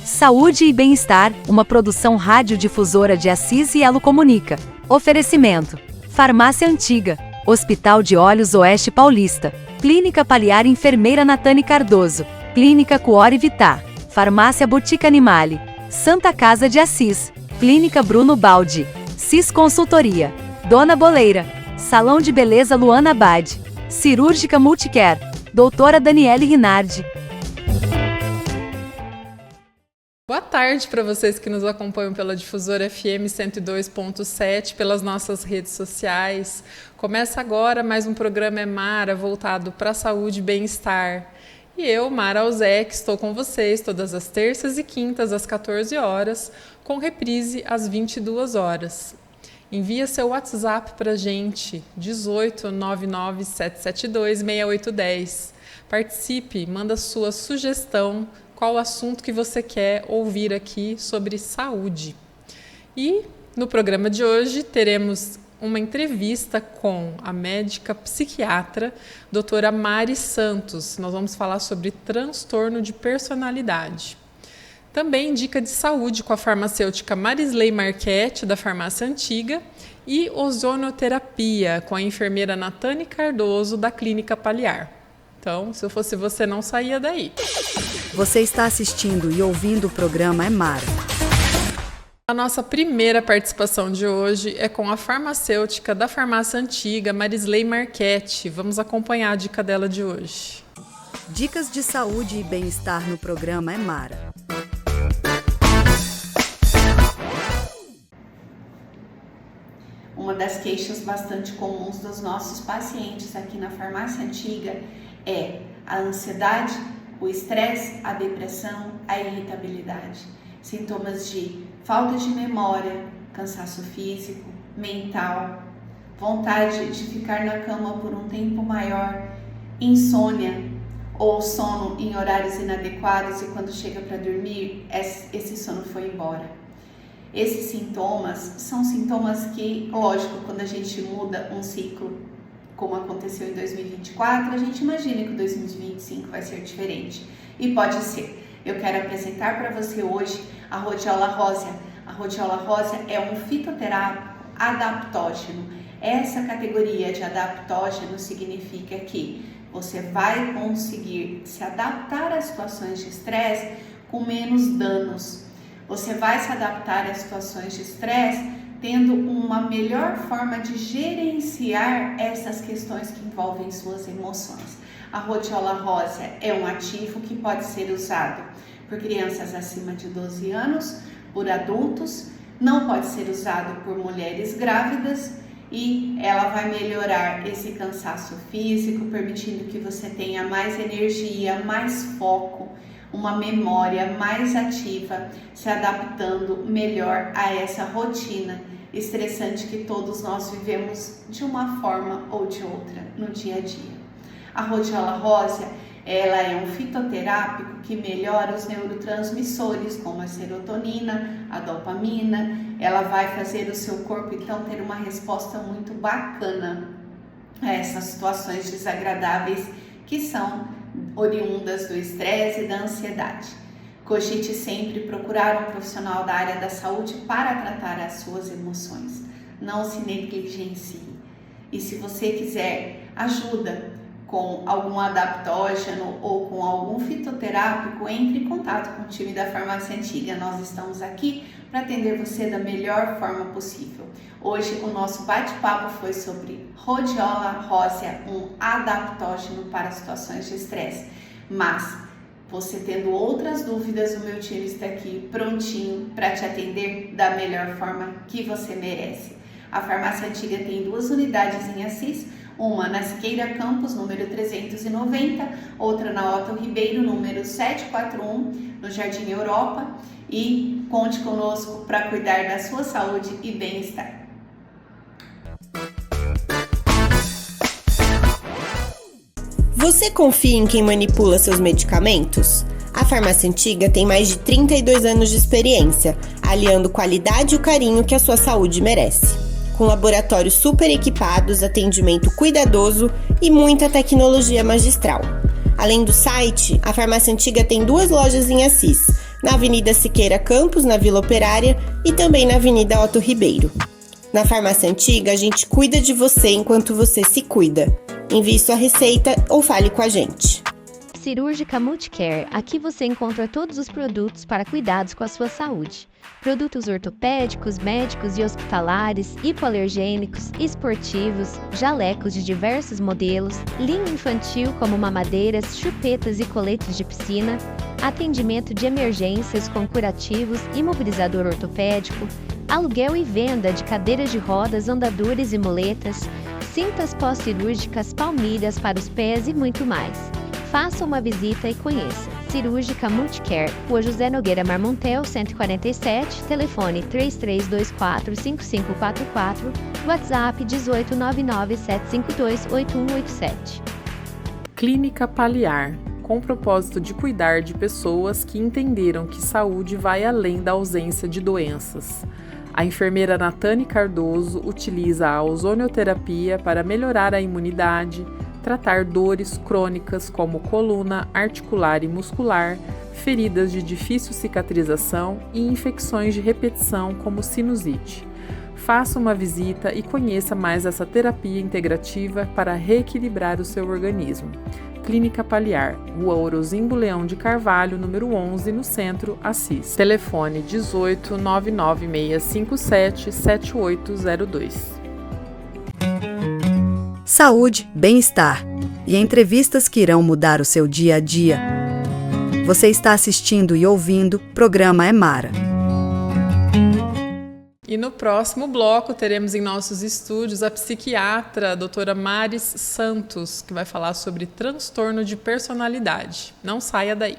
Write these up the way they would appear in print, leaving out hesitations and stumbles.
Saúde e Bem-Estar, uma produção radiodifusora de Assis e Elo Comunica. Oferecimento: Farmácia Antiga, Hospital de Olhos Oeste Paulista, Clínica Paliar Enfermeira Natane Cardoso, Clínica Cuore Vitá, Farmácia Botica Animale, Santa Casa de Assis, Clínica Bruno Baldi, CIS Consultoria, Dona Boleira, Salão de Beleza Luana Abad, Cirúrgica Multicare, Doutora Daniele Rinardi. Boa tarde para vocês que nos acompanham pela Difusora FM 102.7, pelas nossas redes sociais. Começa agora mais um programa Mara, voltado para a saúde e bem-estar. E eu, Mara Alzec, estou com vocês todas as terças e quintas às 14 horas, com reprise às 22 horas. Envia seu WhatsApp para a gente, 18 99 772 6810. Participe, manda sua sugestão, qual o assunto que você quer ouvir aqui sobre saúde. E no programa de hoje teremos uma entrevista com a médica psiquiatra, doutora Mari Santos. Nós vamos falar sobre transtorno de personalidade. Também dica de saúde com a farmacêutica Marisley Marchetti, da Farmácia Antiga, e ozonoterapia com a enfermeira Natane Cardoso, da Clínica Paliar. Então, se eu fosse você, não saía daí. Você está assistindo e ouvindo o programa Mara. A nossa primeira participação de hoje é com a farmacêutica da Farmácia Antiga, Marisley Marchetti. Vamos acompanhar a dica dela de hoje. Dicas de saúde e bem-estar no programa Mara. Uma das queixas bastante comuns dos nossos pacientes aqui na Farmácia Antiga é a ansiedade, o estresse, a depressão, a irritabilidade. Sintomas de falta de memória, cansaço físico, mental, vontade de ficar na cama por um tempo maior, insônia ou sono em horários inadequados e quando chega para dormir, esse sono foi embora. Esses sintomas são sintomas que, lógico, quando a gente muda um ciclo, como aconteceu em 2024, a gente imagina que 2025 vai ser diferente. E pode ser. Eu quero apresentar para você hoje a Rhodiola rósea. A Rhodiola rósea é um fitoterápico adaptógeno. Essa categoria de adaptógeno significa que você vai conseguir se adaptar a situações de estresse com menos danos. Você vai se adaptar a situações de estresse tendo uma melhor forma de gerenciar essas questões que envolvem suas emoções. A Rhodiola rósea é um ativo que pode ser usado por crianças acima de 12 anos, por adultos, não pode ser usado por mulheres grávidas e ela vai melhorar esse cansaço físico, permitindo que você tenha mais energia, mais foco, uma memória mais ativa, se adaptando melhor a essa rotina estressante que todos nós vivemos de uma forma ou de outra no dia a dia. A Rhodiola rósea, ela é um fitoterápico que melhora os neurotransmissores, como a serotonina, a dopamina. Ela vai fazer o seu corpo, então, ter uma resposta muito bacana a essas situações desagradáveis que são oriundas do estresse e da ansiedade. Cogite sempre procurar um profissional da área da saúde para tratar as suas emoções. Não se negligencie. E se você quiser ajuda com algum adaptógeno ou com algum fitoterápico, entre em contato com o time da Farmácia Antiga. Nós estamos aqui para atender você da melhor forma possível. Hoje o nosso bate-papo foi sobre Rhodiola rósea, um adaptógeno para situações de estresse. Mas você tendo outras dúvidas, o meu time está aqui prontinho para te atender da melhor forma que você merece. A Farmácia Antiga tem 2 unidades em Assis, uma na Siqueira Campos, número 390, outra na Otto Ribeiro, número 741, no Jardim Europa. E conte conosco para cuidar da sua saúde e bem-estar. Você confia em quem manipula seus medicamentos? A Farmácia Antiga tem mais de 32 anos de experiência, aliando qualidade e o carinho que a sua saúde merece. Com laboratórios super equipados, atendimento cuidadoso e muita tecnologia magistral. Além do site, a Farmácia Antiga tem 2 lojas em Assis, na Avenida Siqueira Campos, na Vila Operária e também na Avenida Otto Ribeiro. Na Farmácia Antiga, a gente cuida de você enquanto você se cuida. Envie sua receita ou fale com a gente. Cirúrgica Multicare, aqui você encontra todos os produtos para cuidados com a sua saúde. Produtos ortopédicos, médicos e hospitalares, hipoalergênicos, esportivos, jalecos de diversos modelos, linha infantil como mamadeiras, chupetas e coletes de piscina, atendimento de emergências com curativos, imobilizador ortopédico, aluguel e venda de cadeiras de rodas, andadores e muletas, cintas pós-cirúrgicas, palmilhas para os pés e muito mais. Faça uma visita e conheça. Cirúrgica Multicare, Rua José Nogueira Marmontel, 147, telefone 3324-5544, WhatsApp 1899-752-8187. Clínica Paliar, com o propósito de cuidar de pessoas que entenderam que saúde vai além da ausência de doenças. A enfermeira Natane Cardoso utiliza a ozonioterapia para melhorar a imunidade, tratar dores crônicas como coluna, articular e muscular, feridas de difícil cicatrização e infecções de repetição como sinusite. Faça uma visita e conheça mais essa terapia integrativa para reequilibrar o seu organismo. Clínica Paliar, Rua Orozimbo Leão de Carvalho, número 11, no Centro, Assis. Telefone 18 99657 7802. Saúde, bem-estar e entrevistas que irão mudar o seu dia a dia. Você está assistindo e ouvindo o programa Mara. E no próximo bloco teremos em nossos estúdios a psiquiatra, a doutora Maris Santos, que vai falar sobre transtorno de personalidade. Não saia daí.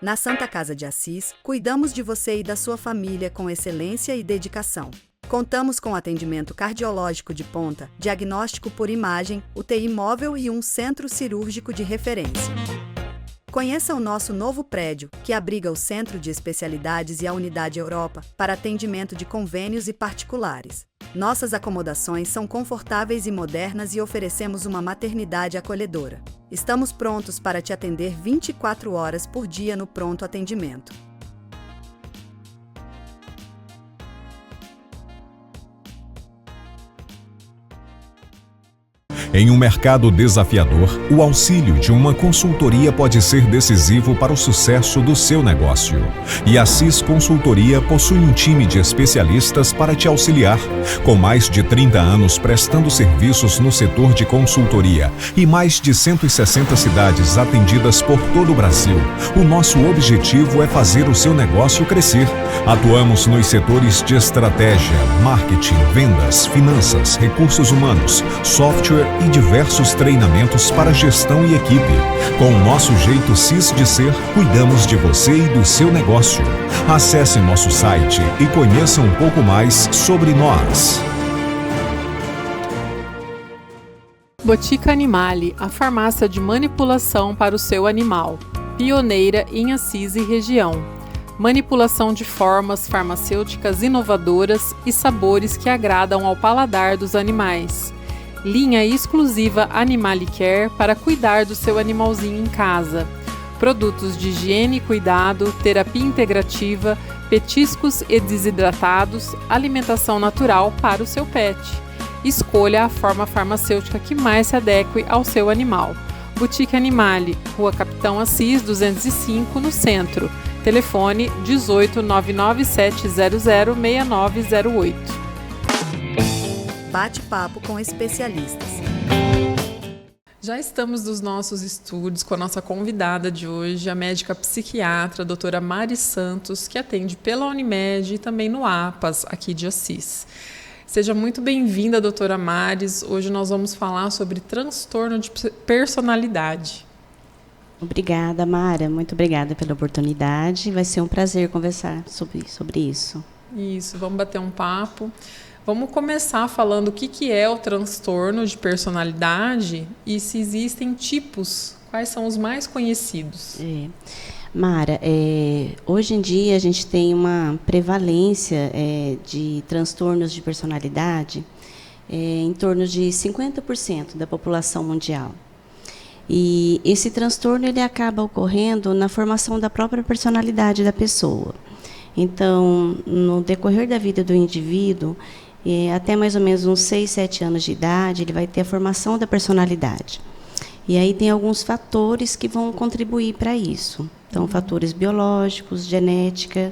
Na Santa Casa de Assis, cuidamos de você e da sua família com excelência e dedicação. Contamos com atendimento cardiológico de ponta, diagnóstico por imagem, UTI móvel e um centro cirúrgico de referência. Conheça o nosso novo prédio, que abriga o Centro de Especialidades e a Unidade Europa para atendimento de convênios e particulares. Nossas acomodações são confortáveis e modernas e oferecemos uma maternidade acolhedora. Estamos prontos para te atender 24 horas por dia no pronto atendimento. Em um mercado desafiador, o auxílio de uma consultoria pode ser decisivo para o sucesso do seu negócio. E a Assis Consultoria possui um time de especialistas para te auxiliar. Com mais de 30 anos prestando serviços no setor de consultoria e mais de 160 cidades atendidas por todo o Brasil, o nosso objetivo é fazer o seu negócio crescer. Atuamos nos setores de estratégia, marketing, vendas, finanças, recursos humanos, software e diversos treinamentos para gestão e equipe. Com o nosso jeito CIS de ser, cuidamos de você e do seu negócio. Acesse nosso site e conheça um pouco mais sobre nós. Botica Animale, a farmácia de manipulação para o seu animal. Pioneira em Assis e região. Manipulação de formas farmacêuticas inovadoras e sabores que agradam ao paladar dos animais. Linha exclusiva Animale Care para cuidar do seu animalzinho em casa. Produtos de higiene e cuidado, terapia integrativa, petiscos e desidratados, alimentação natural para o seu pet. Escolha a forma farmacêutica que mais se adeque ao seu animal. Boutique Animale, Rua Capitão Assis, 205, no Centro. Telefone 18 99700 6908. Bate-papo com especialistas. Já estamos nos nossos estúdios com a nossa convidada de hoje, a médica psiquiatra, a doutora Maris Santos, que atende pela Unimed e também no APAS, aqui de Assis. Seja muito bem-vinda, doutora Maris. Hoje nós vamos falar sobre transtorno de personalidade. Obrigada, Mara. Muito obrigada pela oportunidade. Vai ser um prazer conversar sobre isso. Isso, vamos bater um papo. Vamos começar falando o que é o transtorno de personalidade e se existem tipos, quais são os mais conhecidos? Mara, hoje em dia a gente tem uma prevalência de transtornos de personalidade em torno de 50% da população mundial. E esse transtorno ele acaba ocorrendo na formação da própria personalidade da pessoa. Então, no decorrer da vida do indivíduo, até mais ou menos uns 6, 7 anos de idade, ele vai ter a formação da personalidade. E aí tem alguns fatores que vão contribuir para isso. Então, fatores biológicos, genética,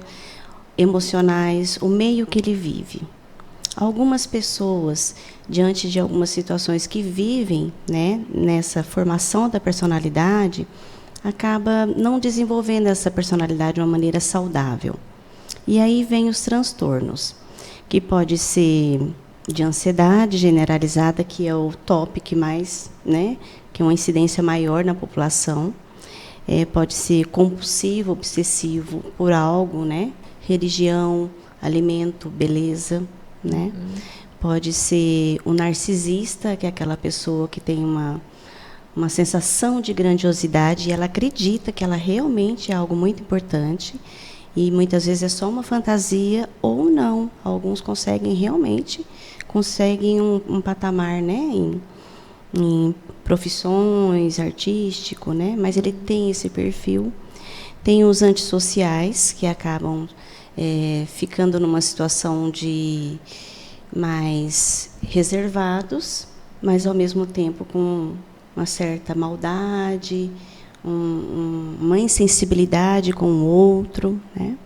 emocionais, o meio que ele vive. Algumas pessoas, diante de algumas situações que vivem, né, nessa formação da personalidade, acaba não desenvolvendo essa personalidade de uma maneira saudável. E aí vem os transtornos, que pode ser de ansiedade generalizada, que é o top que mais, né, que é uma incidência maior na população. Pode ser compulsivo, obsessivo por algo, né, religião, alimento, beleza, né? Pode ser o narcisista, que é aquela pessoa que tem uma sensação de grandiosidade e ela acredita que ela realmente é algo muito importante. E muitas vezes é só uma fantasia ou não. Alguns conseguem um patamar, né, em profissões, artístico, né, mas ele tem esse perfil. Tem os antissociais, que acabam ficando numa situação de mais reservados, mas ao mesmo tempo com uma certa maldade, uma insensibilidade com o outro, né?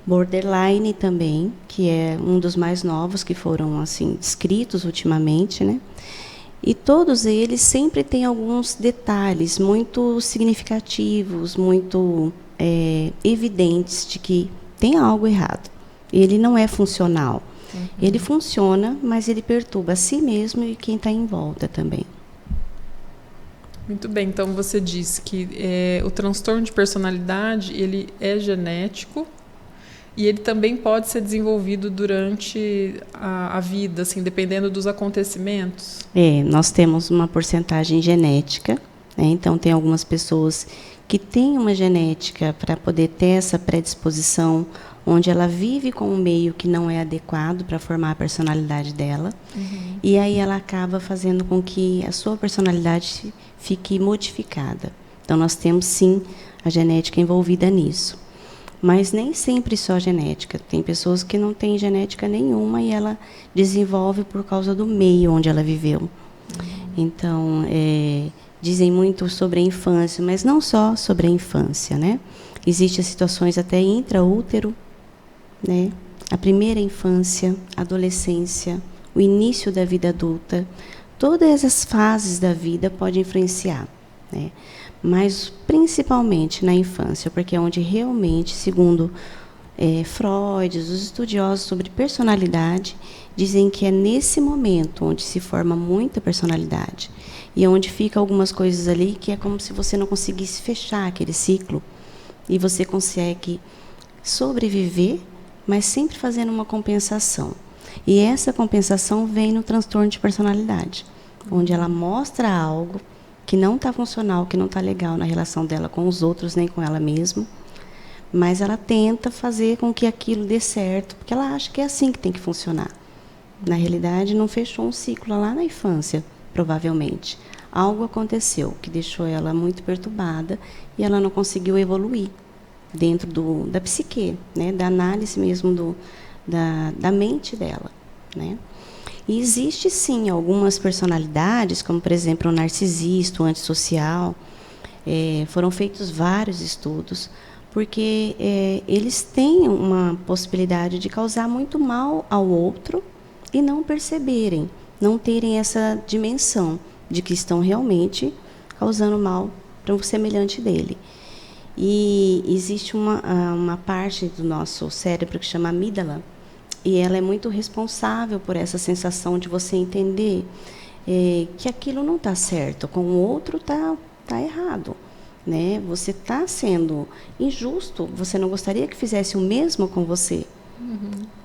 Borderline também, que é um dos mais novos que foram assim descritos ultimamente, né? E todos eles sempre têm alguns detalhes muito significativos, muito evidentes de que tem algo errado. Ele não é funcional. Ele funciona, mas ele perturba a si mesmo e quem está em volta também. Muito bem, então você disse que o transtorno de personalidade ele é genético e ele também pode ser desenvolvido durante a vida, assim, dependendo dos acontecimentos? Nós temos uma porcentagem genética, né? Então tem algumas pessoas que têm uma genética para poder ter essa predisposição, onde ela vive com um meio que não é adequado para formar a personalidade dela, e aí ela acaba fazendo com que a sua personalidade fique modificada. Então, nós temos, sim, a genética envolvida nisso. Mas nem sempre só genética. Tem pessoas que não têm genética nenhuma e ela desenvolve por causa do meio onde ela viveu. Então, dizem muito sobre a infância, mas não só sobre a infância, né? Existem situações até intraútero, né? A primeira infância, adolescência, o início da vida adulta, todas as fases da vida podem influenciar, né? Mas principalmente na infância, porque é onde realmente, segundo Freud, os estudiosos sobre personalidade, dizem que é nesse momento onde se forma muita personalidade e onde fica algumas coisas ali que é como se você não conseguisse fechar aquele ciclo e você consegue sobreviver, mas sempre fazendo uma compensação. E essa compensação vem no transtorno de personalidade, onde ela mostra algo que não está funcional, que não está legal na relação dela com os outros, nem com ela mesma, mas ela tenta fazer com que aquilo dê certo, porque ela acha que é assim que tem que funcionar. Na realidade, não fechou um ciclo lá na infância, provavelmente. Algo aconteceu que deixou ela muito perturbada e ela não conseguiu evoluir dentro da psique, né, da análise mesmo da mente dela, né? E existe, sim, algumas personalidades, como, por exemplo, o narcisista, o antissocial. Foram feitos vários estudos, porque eles têm uma possibilidade de causar muito mal ao outro e não perceberem, não terem essa dimensão de que estão realmente causando mal para um semelhante dele. E existe uma parte do nosso cérebro que chama amígdala, e ela é muito responsável por essa sensação de você entender que aquilo não está certo, com o outro está errado, né? Você está sendo injusto, você não gostaria que fizesse o mesmo com você.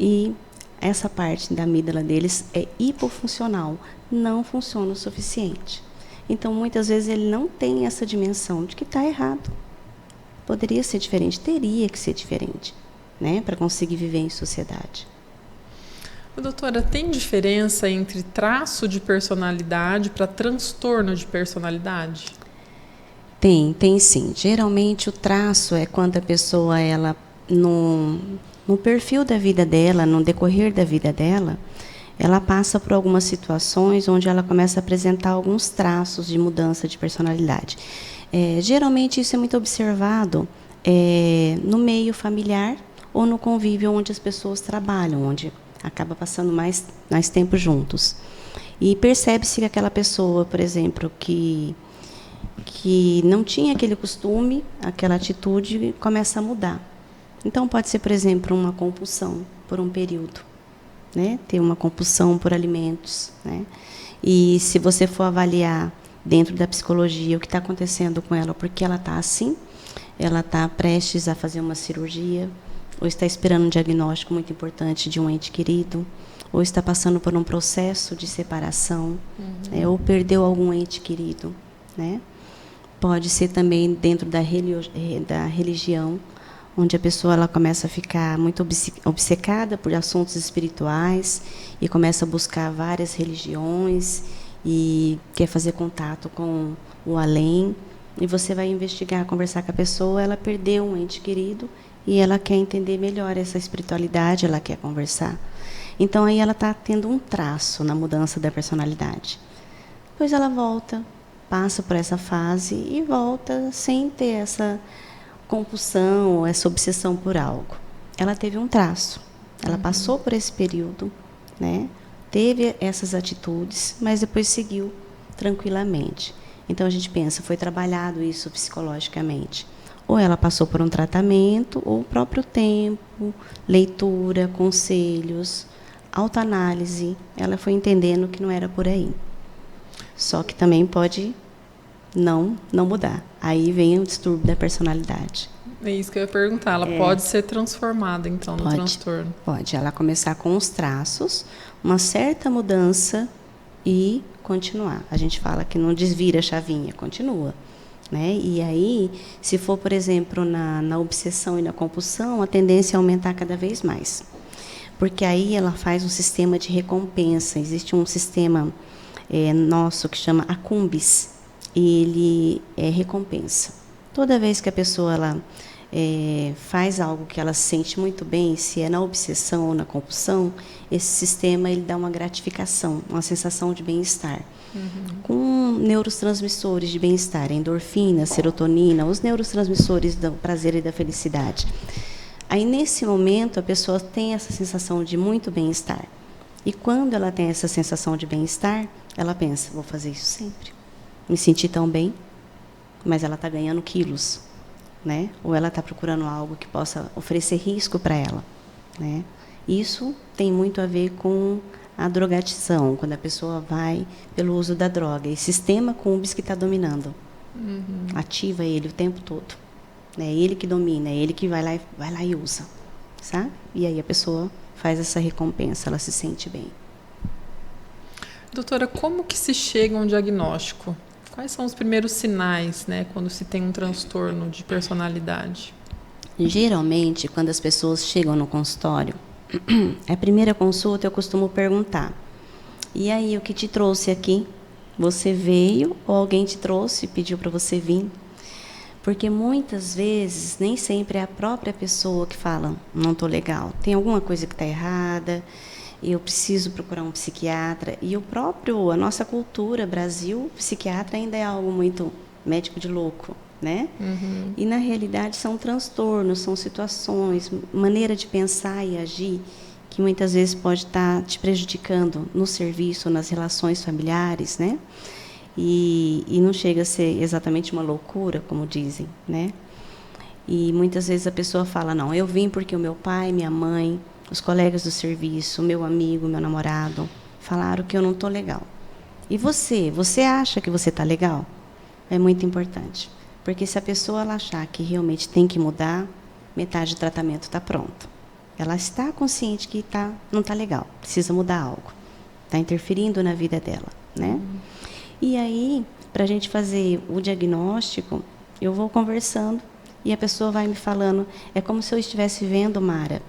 E essa parte da amígdala deles é hipofuncional, não funciona o suficiente. Então, muitas vezes, ele não tem essa dimensão de que está errado. Poderia ser diferente, teria que ser diferente, né, para conseguir viver em sociedade. Doutora, tem diferença entre traço de personalidade para transtorno de personalidade? Tem sim. Geralmente o traço é quando a pessoa, ela no perfil da vida dela, no decorrer da vida dela, ela passa por algumas situações onde ela começa a apresentar alguns traços de mudança de personalidade. Geralmente isso é muito observado no meio familiar ou no convívio onde as pessoas trabalham, onde acaba passando mais tempo juntos. E percebe-se que aquela pessoa, por exemplo, que não tinha aquele costume, aquela atitude, começa a mudar. Então, pode ser, por exemplo, uma compulsão por um período, né? Ter uma compulsão por alimentos, né? E se você for avaliar dentro da psicologia o que está acontecendo com ela, porque ela está assim, ela está prestes a fazer uma cirurgia, ou está esperando um diagnóstico muito importante de um ente querido, ou está passando por um processo de separação, ou perdeu algum ente querido, né? Pode ser também dentro da religião, onde a pessoa ela começa a ficar muito obcecada por assuntos espirituais e começa a buscar várias religiões e quer fazer contato com o além. E você vai investigar, conversar com a pessoa, ela perdeu um ente querido e ela quer entender melhor essa espiritualidade, ela quer conversar. Então, aí ela está tendo um traço na mudança da personalidade. Depois ela volta, passa por essa fase e volta sem ter essa compulsão, essa obsessão por algo. Ela teve um traço, ela passou por esse período, né? Teve essas atitudes, mas depois seguiu tranquilamente. Então, a gente pensa, foi trabalhado isso psicologicamente. Ou ela passou por um tratamento, ou o próprio tempo, leitura, conselhos, autoanálise, ela foi entendendo que não era por aí. Só que também pode não mudar. Aí vem o distúrbio da personalidade. É isso que eu ia perguntar. Ela pode ser transformada, então, no transtorno? Pode. Ela começar com os traços, uma certa mudança e continuar. A gente fala que não desvira a chavinha, continua. Né? E aí, se for, por exemplo, na obsessão e na compulsão, a tendência é aumentar cada vez mais. Porque aí ela faz um sistema de recompensa. Existe um sistema nosso que chama Akumbis, e ele é recompensa. Toda vez que a pessoa ela, faz algo que ela se sente muito bem, se é na obsessão ou na compulsão, esse sistema ele dá uma gratificação, uma sensação de bem-estar. Com neurotransmissores de bem-estar, endorfina, serotonina, os neurotransmissores do prazer e da felicidade. Aí, nesse momento, a pessoa tem essa sensação de muito bem-estar. E quando ela tem essa sensação de bem-estar, ela pensa, vou fazer isso sempre. Me senti tão bem, mas ela está ganhando quilos, né? Ou ela está procurando algo que possa oferecer risco para ela, né? Isso tem muito a ver com a drogadição, quando a pessoa vai pelo uso da droga. E sistema Kumbis que está dominando. Ativa ele o tempo todo. É ele que domina, é ele que vai lá e usa, sabe? E aí a pessoa faz essa recompensa, ela se sente bem. Doutora, como que se chega a um diagnóstico? Quais são os primeiros sinais, né, quando se tem um transtorno de personalidade? Geralmente, quando as pessoas chegam no consultório, a primeira consulta eu costumo perguntar: e aí, o que te trouxe aqui? Você veio ou alguém te trouxe, pediu para você vir? Porque muitas vezes, nem sempre é a própria pessoa que fala, não estou legal, tem alguma coisa que está errada, eu preciso procurar um psiquiatra. E a nossa cultura, Brasil, psiquiatra ainda é algo muito médico de louco, né? E, na realidade, são transtornos, são situações, maneira de pensar e agir, que muitas vezes pode estar te prejudicando no serviço, nas relações familiares, né? E não chega a ser exatamente uma loucura, como dizem, né? E muitas vezes a pessoa fala, não, eu vim porque o meu pai, minha mãe, os colegas do serviço, meu amigo, meu namorado, falaram que eu não estou legal. E você acha que você está legal? É muito importante. Porque se a pessoa ela achar que realmente tem que mudar, metade do tratamento está pronto. Ela está consciente que não está legal, precisa mudar algo. Está interferindo na vida dela, né? E aí, para a gente fazer o diagnóstico, eu vou conversando e a pessoa vai me falando. É como se eu estivesse vendo, Mara,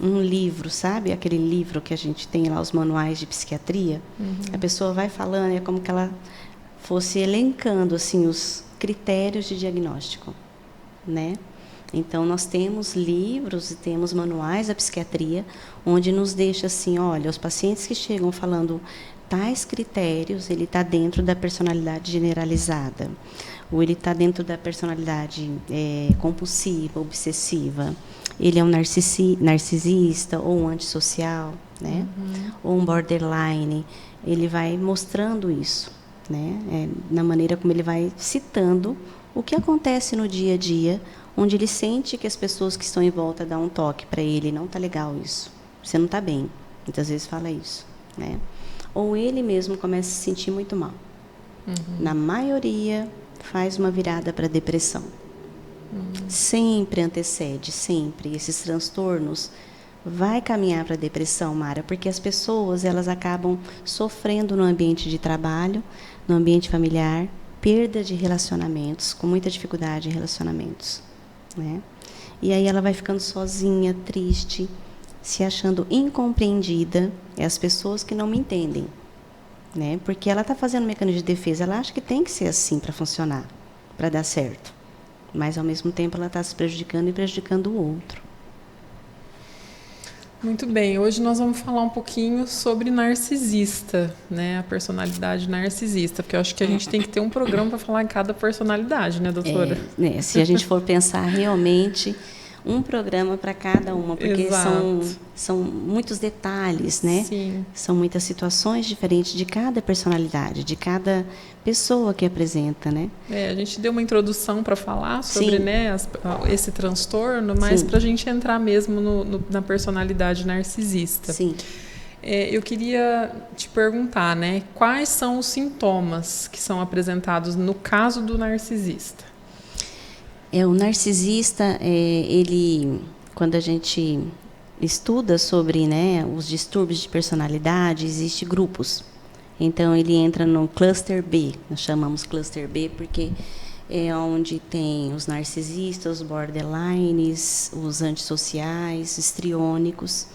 um livro, sabe? Aquele livro que a gente tem lá, os manuais de psiquiatria. A pessoa vai falando, é como que ela fosse elencando assim, critérios de diagnóstico, né? Então, nós temos livros e temos manuais da psiquiatria, onde nos deixa assim, olha, os pacientes que chegam falando tais critérios, ele está dentro da personalidade generalizada, ou ele está dentro da personalidade compulsiva, obsessiva, ele é um narcisista ou um antissocial, né? Ou um borderline. Ele vai mostrando isso, né? Na maneira como ele vai citando o que acontece no dia a dia, onde ele sente que as pessoas que estão em volta dão um toque para ele, não está legal isso, você não está bem. Muitas vezes fala isso, né? Ou ele mesmo começa a se sentir muito mal. Na maioria, faz uma virada para depressão. Sempre antecede, sempre. Esses transtornos vai caminhar para a depressão, Mara, porque as pessoas elas acabam sofrendo no ambiente de trabalho, no ambiente familiar, perda de relacionamentos, com muita dificuldade em relacionamentos, né? E aí ela vai ficando sozinha, triste, se achando incompreendida. É as pessoas que não me entendem, né? Porque ela está fazendo um mecanismo de defesa, ela acha que tem que ser assim para funcionar, para dar certo. Mas, ao mesmo tempo, ela está se prejudicando e prejudicando o outro. Muito bem, hoje nós vamos falar um pouquinho sobre narcisista, né? A personalidade narcisista, porque eu acho que a gente tem que ter um programa para falar em cada personalidade, né, doutora? Se a gente for pensar realmente, um programa para cada uma, porque são muitos detalhes, né? Sim. São muitas situações diferentes de cada personalidade, de cada pessoa que apresenta, né? A gente deu uma introdução para falar sobre, né, esse transtorno, mas para a gente entrar mesmo na personalidade narcisista. Sim. Eu queria te perguntar, né, quais são os sintomas que são apresentados no caso do narcisista? O narcisista, ele, quando a gente estuda sobre, né, os distúrbios de personalidade, existem grupos. Então, ele entra no cluster B, nós chamamos cluster B porque é onde tem os narcisistas, os borderlines, os antissociais, histriônicos.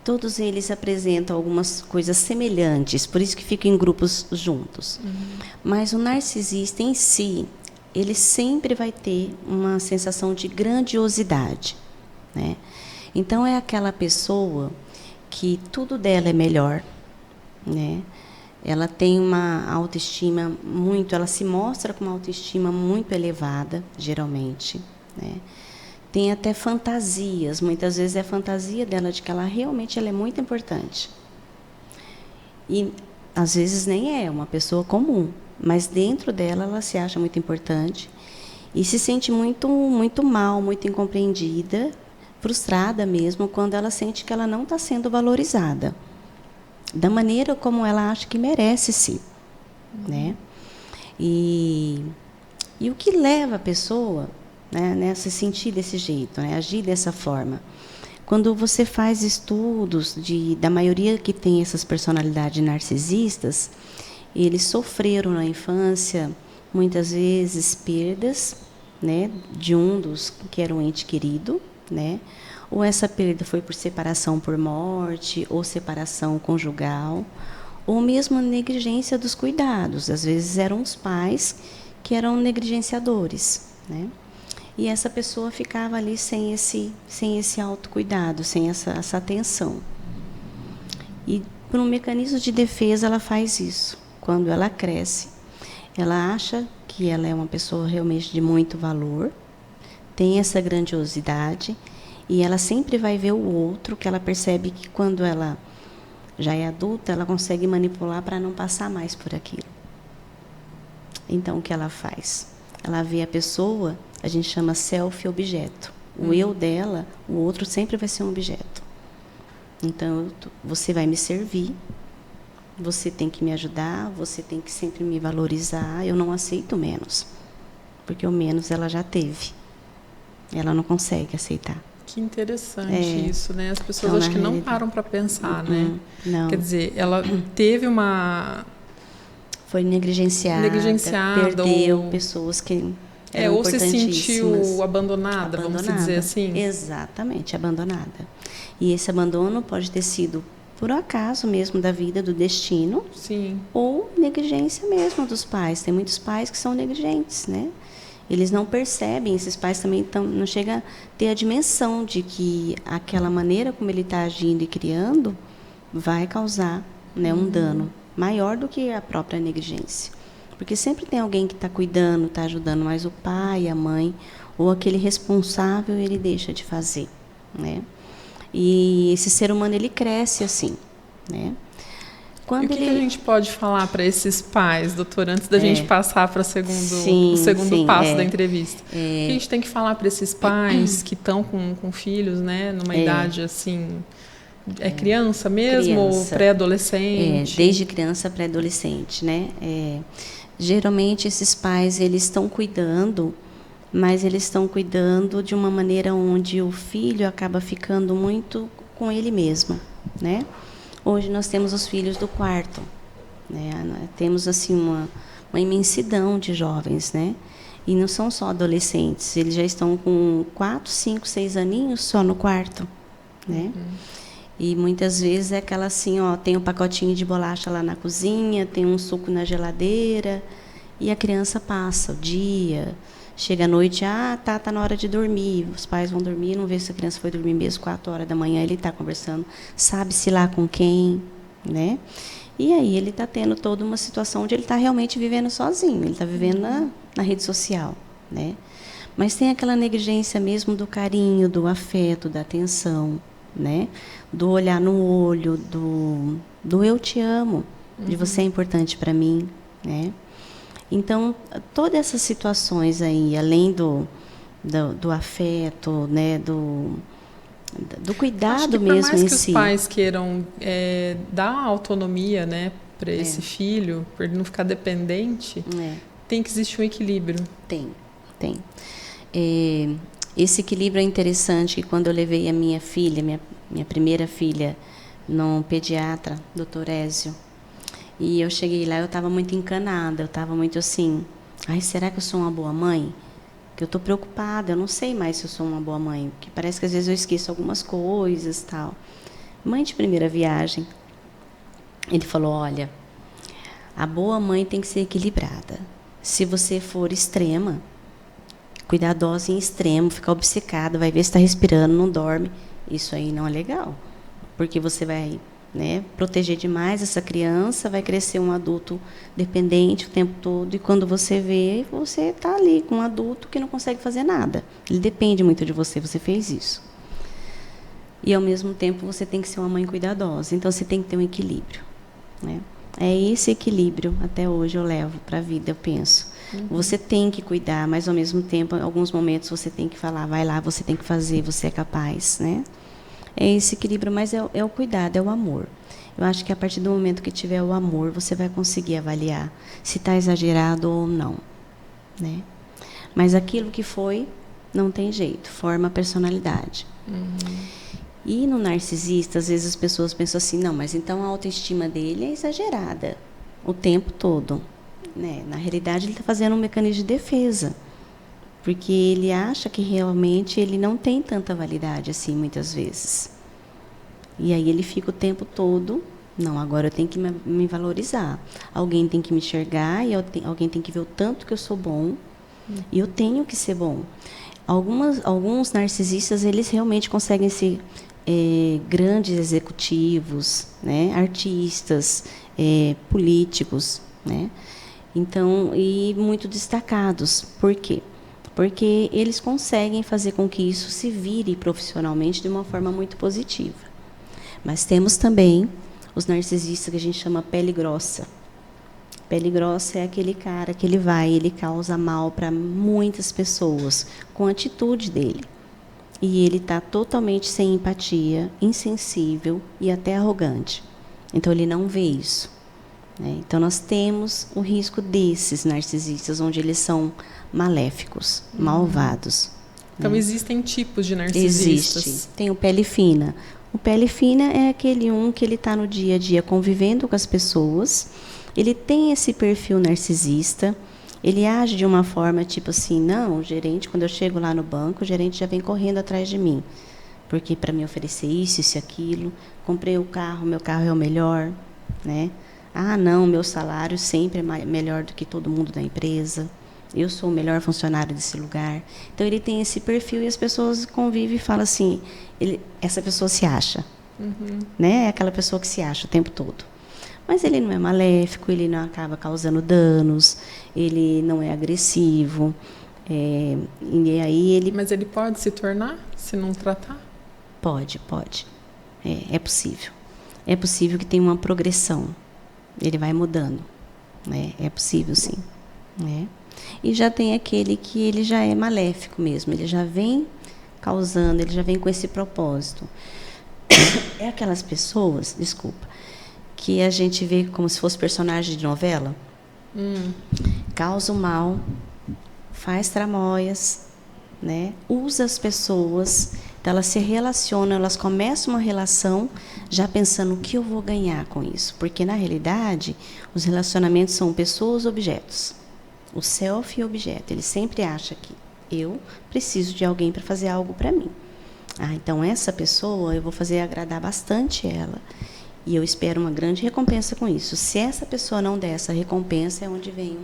Todos eles apresentam algumas coisas semelhantes, por isso que ficam em grupos juntos. Mas o narcisista em si, ele sempre vai ter uma sensação de grandiosidade, né? Então, é aquela pessoa que tudo dela é melhor, né? Ela tem uma autoestima ela se mostra com uma autoestima muito elevada, geralmente, né? Tem até fantasias, muitas vezes é a fantasia dela de que ela realmente é muito importante. E, às vezes, nem é uma pessoa comum, mas dentro dela ela se acha muito importante e se sente muito, muito mal, muito incompreendida, frustrada mesmo, quando ela sente que ela não está sendo valorizada da maneira como ela acha que merece ser, né? E o que leva a pessoa, né, a se sentir desse jeito, né, agir dessa forma? Quando você faz estudos da maioria que tem essas personalidades narcisistas, eles sofreram na infância, muitas vezes, perdas, né, de um dos que era um ente querido, né? Ou essa perda foi por separação por morte, ou separação conjugal, ou mesmo negligência dos cuidados. Às vezes eram os pais que eram negligenciadores, né? E essa pessoa ficava ali sem esse autocuidado, sem essa atenção. E, por um mecanismo de defesa, ela faz isso. Quando ela cresce, ela acha que ela é uma pessoa realmente de muito valor, tem essa grandiosidade, e ela sempre vai ver o outro, que ela percebe que quando ela já é adulta, ela consegue manipular para não passar mais por aquilo. Então, o que ela faz? Ela vê a pessoa, a gente chama self-objeto. O eu dela, o outro sempre vai ser um objeto. Então, você vai me servir, você tem que me ajudar, você tem que sempre me valorizar, eu não aceito menos. Porque o menos ela já teve. Ela não consegue aceitar. Que interessante isso, né? As pessoas acho que não param para pensar, né? Não. Quer dizer, ela teve uma... Foi negligenciada, perdeu pessoas que eram ou se sentiu abandonada, vamos dizer assim? Exatamente, abandonada. E esse abandono pode ter sido por acaso mesmo da vida, do destino, Sim. ou negligência mesmo dos pais. Tem muitos pais que são negligentes, né? Eles não percebem, esses pais também não chegam a ter a dimensão de que aquela maneira como ele está agindo e criando vai causar, né, um dano maior do que a própria negligência. Porque sempre tem alguém que está cuidando, está ajudando, mas o pai, a mãe, ou aquele responsável, ele deixa de fazer, né? E esse ser humano, ele cresce assim, né? E o que a gente pode falar para esses pais, doutor, antes da gente passar para o segundo passo da entrevista? O que a gente tem que falar para esses pais que estão com filhos, né, numa idade assim, criança mesmo, ou pré-adolescente? Desde criança, pré-adolescente, né? Geralmente esses pais, eles estão cuidando, mas eles estão cuidando de uma maneira onde o filho acaba ficando muito com ele mesmo, né? Hoje nós temos os filhos do quarto, né? Temos assim uma imensidão de jovens, né? E não são só adolescentes, eles já estão com 4, 5, 6 aninhos só no quarto, né? E muitas vezes é aquela assim, ó, tem um pacotinho de bolacha lá na cozinha, tem um suco na geladeira, e a criança passa o dia, chega à noite, tá na hora de dormir, os pais vão dormir, não vê se a criança foi dormir mesmo, 4 horas da manhã, ele está conversando, sabe-se lá com quem, né? E aí ele está tendo toda uma situação onde ele está realmente vivendo sozinho, ele está vivendo na rede social, né? Mas tem aquela negligência mesmo do carinho, do afeto, da atenção, né? Do olhar no olho, do eu te amo, de você é importante para mim, né? Então, todas essas situações aí, além do afeto, né, do cuidado mesmo em si. Por mais que os pais queiram dar autonomia, né, para esse filho, para ele não ficar dependente, tem que existir um equilíbrio. Tem. Esse equilíbrio é interessante, que quando eu levei a minha filha, minha primeira filha, no pediatra, Dr. Ézio, e eu cheguei lá, eu estava muito encanada, eu estava muito assim, será que eu sou uma boa mãe? Que eu estou preocupada, eu não sei mais se eu sou uma boa mãe, porque parece que às vezes eu esqueço algumas coisas, tal. Mãe de primeira viagem, ele falou, olha, a boa mãe tem que ser equilibrada. Se você for extrema, cuidadosa em extremo, ficar obcecada, vai ver se está respirando, não dorme, isso aí não é legal, porque você vai, né, proteger demais essa criança, vai crescer um adulto dependente o tempo todo, e quando você vê, você está ali com um adulto que não consegue fazer nada. Ele depende muito de você, você fez isso. E, ao mesmo tempo, você tem que ser uma mãe cuidadosa. Então, você tem que ter um equilíbrio, né? É esse equilíbrio, até hoje, eu levo para a vida, eu penso. Você tem que cuidar, mas, ao mesmo tempo, em alguns momentos, você tem que falar, vai lá, você tem que fazer, você é capaz, né? É esse equilíbrio, mas é o cuidado, é o amor. Eu acho que a partir do momento que tiver o amor, você vai conseguir avaliar se está exagerado ou não, né? Mas aquilo que foi, não tem jeito, forma a personalidade. E no narcisista, às vezes as pessoas pensam assim, não, mas então a autoestima dele é exagerada o tempo todo, né? Na realidade, ele está fazendo um mecanismo de defesa, porque ele acha que realmente ele não tem tanta validade assim, muitas vezes. E aí ele fica o tempo todo, não, agora eu tenho que me valorizar. Alguém tem que me enxergar, e alguém tem que ver o tanto que eu sou bom, e eu tenho que ser bom. Alguns narcisistas, eles realmente conseguem ser grandes executivos, né, artistas, políticos, né? Então, e muito destacados. Por quê? Porque eles conseguem fazer com que isso se vire profissionalmente de uma forma muito positiva. Mas temos também os narcisistas que a gente chama pele grossa. Pele grossa é aquele cara que ele causa mal para muitas pessoas com a atitude dele. E ele está totalmente sem empatia, insensível e até arrogante. Então, ele não vê isso, né? Então, nós temos o risco desses narcisistas, onde eles são maléficos, malvados. Então, existem tipos de narcisistas. Existe. Tem o pele fina. O pele fina é aquele que ele está no dia a dia convivendo com as pessoas. Ele tem esse perfil narcisista. Ele age de uma forma tipo assim, não, o gerente, quando eu chego lá no banco, o gerente já vem correndo atrás de mim. porque para me oferecer isso, isso e aquilo. Comprei o carro, meu carro é o melhor, né? Ah, não, meu salário sempre é melhor do que todo mundo da empresa. Eu sou o melhor funcionário desse lugar. Então, ele tem esse perfil e as pessoas convivem e falam assim, essa pessoa se acha. Né? É aquela pessoa que se acha o tempo todo. Mas ele não é maléfico, ele não acaba causando danos, ele não é agressivo. E aí ele... Mas ele pode se tornar, se não tratar? Pode. É possível. É possível que tenha uma progressão. Ele vai mudando. Né? É possível, sim. Né? E já tem aquele que ele já é maléfico mesmo. Ele já vem causando, ele já vem com esse propósito. É aquelas pessoas, desculpa, que a gente vê como se fosse personagem de novela. Causa o mal, faz tramóias, né? Usa as pessoas, então elas se relacionam, elas começam uma relação já pensando o que eu vou ganhar com isso. Porque, na realidade, os relacionamentos são pessoas, objetos. O self e o objeto. Ele sempre acha que eu preciso de alguém para fazer algo para mim. Então essa pessoa, eu vou fazer agradar bastante ela. E eu espero uma grande recompensa com isso. Se essa pessoa não der essa recompensa, é onde vem.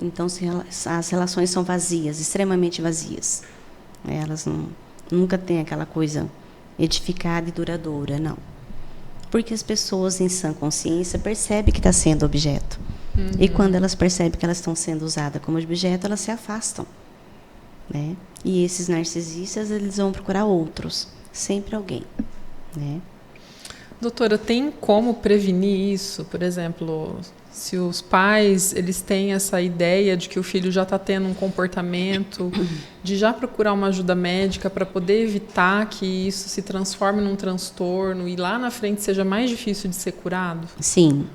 Então, as relações são vazias, extremamente vazias. Elas nunca têm aquela coisa edificada e duradoura, não. Porque as pessoas, em sã consciência, percebem que está sendo objeto. E quando elas percebem que elas estão sendo usadas como objeto, elas se afastam. Né? E esses narcisistas, eles vão procurar outros, sempre alguém. Né? Doutora, tem como prevenir isso? Por exemplo, se os pais eles têm essa ideia de que o filho já está tendo um comportamento, de já procurar uma ajuda médica para poder evitar que isso se transforme num transtorno e lá na frente seja mais difícil de ser curado? Sim,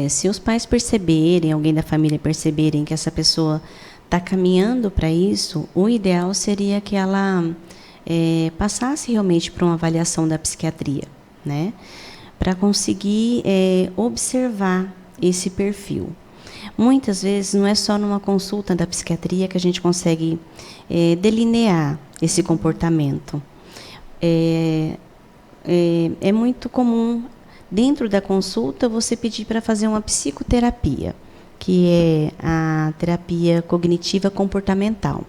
se os pais perceberem, alguém da família perceberem que essa pessoa está caminhando para isso, o ideal seria que ela passasse realmente por uma avaliação da psiquiatria, né? Para conseguir observar esse perfil. Muitas vezes não é só numa consulta da psiquiatria que a gente consegue delinear esse comportamento. É muito comum, dentro da consulta, você pedir para fazer uma psicoterapia, que é a terapia cognitiva comportamental.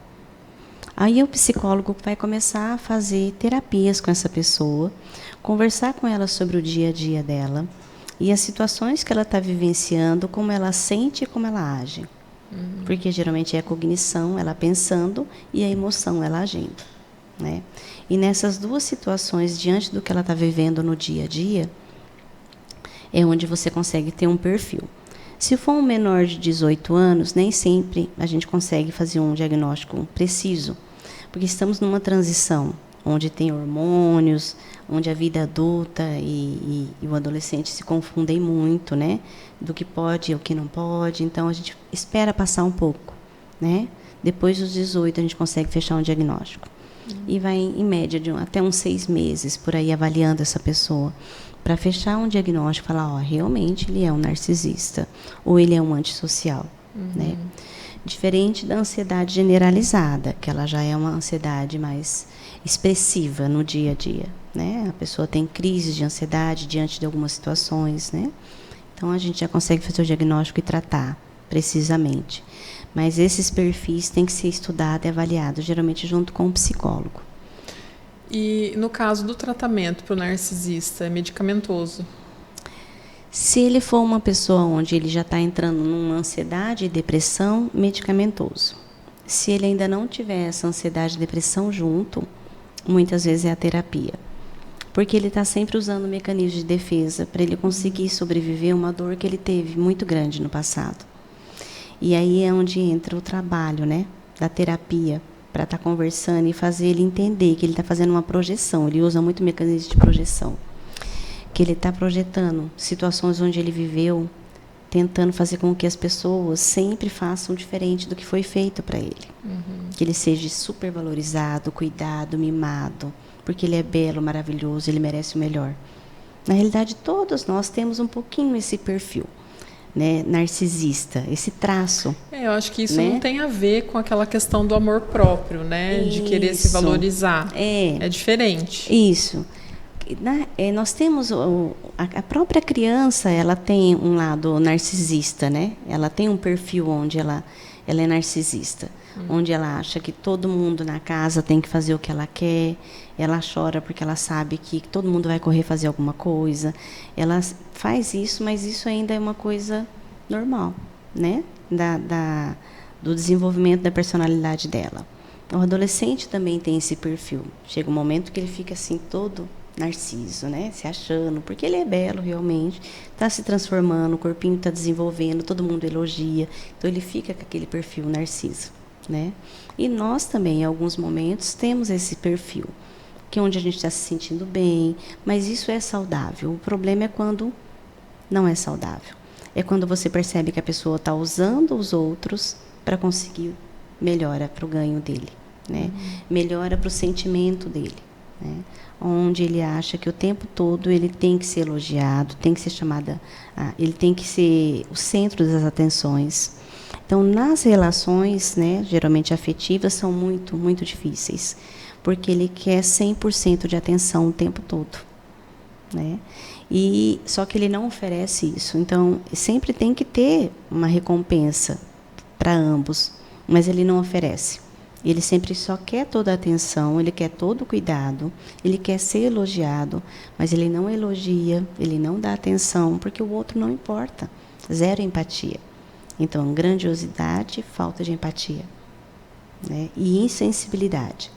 Aí o psicólogo vai começar a fazer terapias com essa pessoa, conversar com ela sobre o dia a dia dela e as situações que ela está vivenciando, como ela sente e como ela age. Porque geralmente é a cognição, ela pensando, e a emoção, ela agindo. Né? E nessas duas situações, diante do que ela está vivendo no dia a dia, é onde você consegue ter um perfil. Se for um menor de 18 anos, nem sempre a gente consegue fazer um diagnóstico preciso, porque estamos numa transição onde tem hormônios, onde a vida adulta e o adolescente se confundem muito, né? Do que pode e o que não pode. Então, a gente espera passar um pouco, né? Depois dos 18, a gente consegue fechar um diagnóstico. E vai, em média, até uns 6 meses, por aí, avaliando essa pessoa, para fechar um diagnóstico, falar, realmente ele é um narcisista, ou ele é um antissocial, né? Diferente da ansiedade generalizada, que ela já é uma ansiedade mais expressiva no dia a dia, né? A pessoa tem crises de ansiedade diante de algumas situações, né? Então, a gente já consegue fazer o diagnóstico e tratar precisamente. Mas esses perfis têm que ser estudados e avaliados, geralmente junto com um psicólogo. E no caso do tratamento para o narcisista, é medicamentoso? Se ele for uma pessoa onde ele já está entrando numa ansiedade e depressão, medicamentoso. Se ele ainda não tiver essa ansiedade e depressão junto, muitas vezes é a terapia. Porque ele está sempre usando mecanismos de defesa para ele conseguir sobreviver a uma dor que ele teve muito grande no passado. E aí é onde entra o trabalho, né, da terapia, para estar conversando e fazer ele entender que ele está fazendo uma projeção. Ele usa muito mecanismo de projeção. Que ele está projetando situações onde ele viveu, tentando fazer com que as pessoas sempre façam diferente do que foi feito para ele. Que ele seja supervalorizado, cuidado, mimado, porque ele é belo, maravilhoso, ele merece o melhor. Na realidade, todos nós temos um pouquinho esse perfil. né, narcisista, esse traço. Eu acho que isso né? não tem a ver com aquela questão do amor próprio, né? De querer se valorizar. É diferente. Isso. Nós temos a própria criança, ela tem um lado narcisista, né? Ela tem um perfil onde ela é narcisista, onde ela acha que todo mundo na casa tem que fazer o que ela quer, ela chora porque ela sabe que todo mundo vai correr fazer alguma coisa, ela faz isso, mas isso ainda é uma coisa normal, né? Do desenvolvimento da personalidade dela. O adolescente também tem esse perfil. Chega um momento que ele fica assim todo narciso, né? Se achando, porque ele é belo realmente, está se transformando, o corpinho está desenvolvendo, todo mundo elogia, então ele fica com aquele perfil narciso, né? E nós também, em alguns momentos, temos esse perfil, que é onde a gente está se sentindo bem, mas isso é saudável. O problema é quando não é saudável. É quando você percebe que a pessoa está usando os outros para conseguir melhora para o ganho dele, né? Melhora para o sentimento dele, né? Onde ele acha que o tempo todo ele tem que ser elogiado, tem que ser chamada, ele tem que ser o centro das atenções. Então, nas relações, né, geralmente afetivas, são muito, muito difíceis, porque ele quer 100% de atenção o tempo todo, né? E só que ele não oferece isso. Então, sempre tem que ter uma recompensa para ambos, mas ele não oferece. Ele sempre só quer toda a atenção, ele quer todo o cuidado, ele quer ser elogiado, mas ele não elogia, ele não dá atenção, porque o outro não importa. Zero empatia. Então, grandiosidade, falta de empatia, né? E insensibilidade.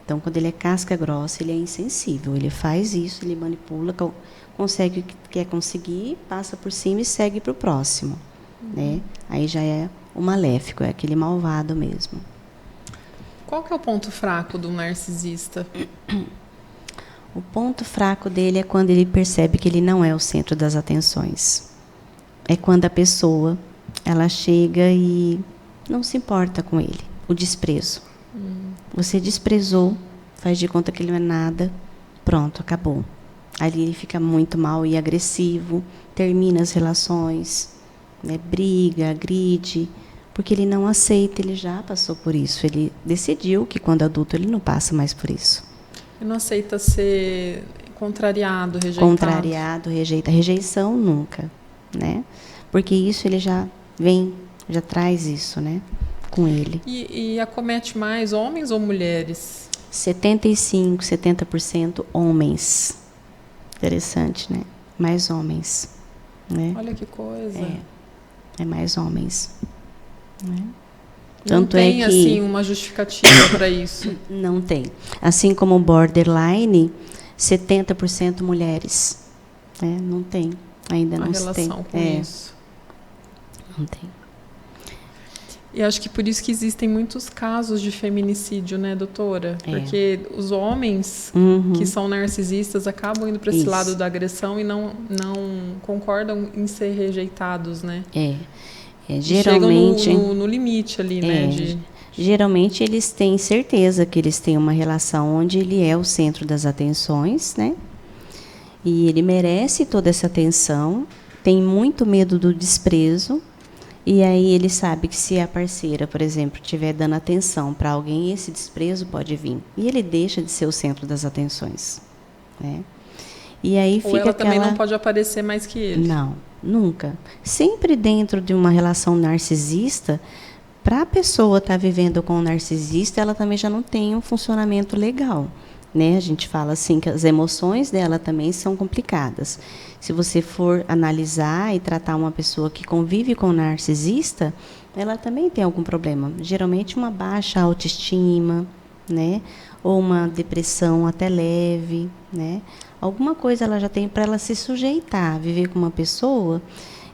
Então, quando ele é casca grossa, ele é insensível, ele faz isso, ele manipula, consegue o que quer conseguir, passa por cima e segue para o próximo, né? Aí já é o maléfico, é aquele malvado mesmo. Qual que é o ponto fraco do narcisista? O ponto fraco dele é quando ele percebe que ele não é o centro das atenções. É quando a pessoa, ela chega e não se importa com ele. O desprezo. Você desprezou, faz de conta que ele não é nada, pronto, acabou. Ali ele fica muito mal e agressivo, termina as relações, né, briga, agride, porque ele não aceita, ele já passou por isso. Ele decidiu que quando adulto ele não passa mais por isso. Ele não aceita ser contrariado, rejeitado. Contrariado, rejeita. Rejeição nunca, né? Porque isso ele já vem, já traz isso, né, com ele. E acomete mais homens ou mulheres? 75%, 70% homens. Interessante, né? Mais homens, né? Olha que coisa. É mais homens. Né? Não tem, assim, uma justificativa para isso? Não tem. Assim como o borderline, 70% mulheres. Né? Não tem. Ainda não se tem. Relação com isso. Não tem. E acho que por isso que existem muitos casos de feminicídio, né, doutora? Porque os homens que são narcisistas acabam indo para esse lado da agressão e não concordam em ser rejeitados, né? Geralmente chegam no limite ali, né? Geralmente eles têm certeza que eles têm uma relação onde ele é o centro das atenções, né? E ele merece toda essa atenção, tem muito medo do desprezo, e aí ele sabe que se a parceira, por exemplo, estiver dando atenção para alguém, esse desprezo pode vir. E ele deixa de ser o centro das atenções, né? E aí Ou fica ela também não pode aparecer mais que ele. Não, nunca. Sempre dentro de uma relação narcisista, para a pessoa estar vivendo com o narcisista, ela também já não tem um funcionamento legal, né? A gente fala assim que as emoções dela também são complicadas. Se você for analisar e tratar uma pessoa que convive com o narcisista, ela também tem algum problema. Geralmente uma baixa autoestima, né? Ou uma depressão até leve, né? Alguma coisa ela já tem para ela se sujeitar a viver com uma pessoa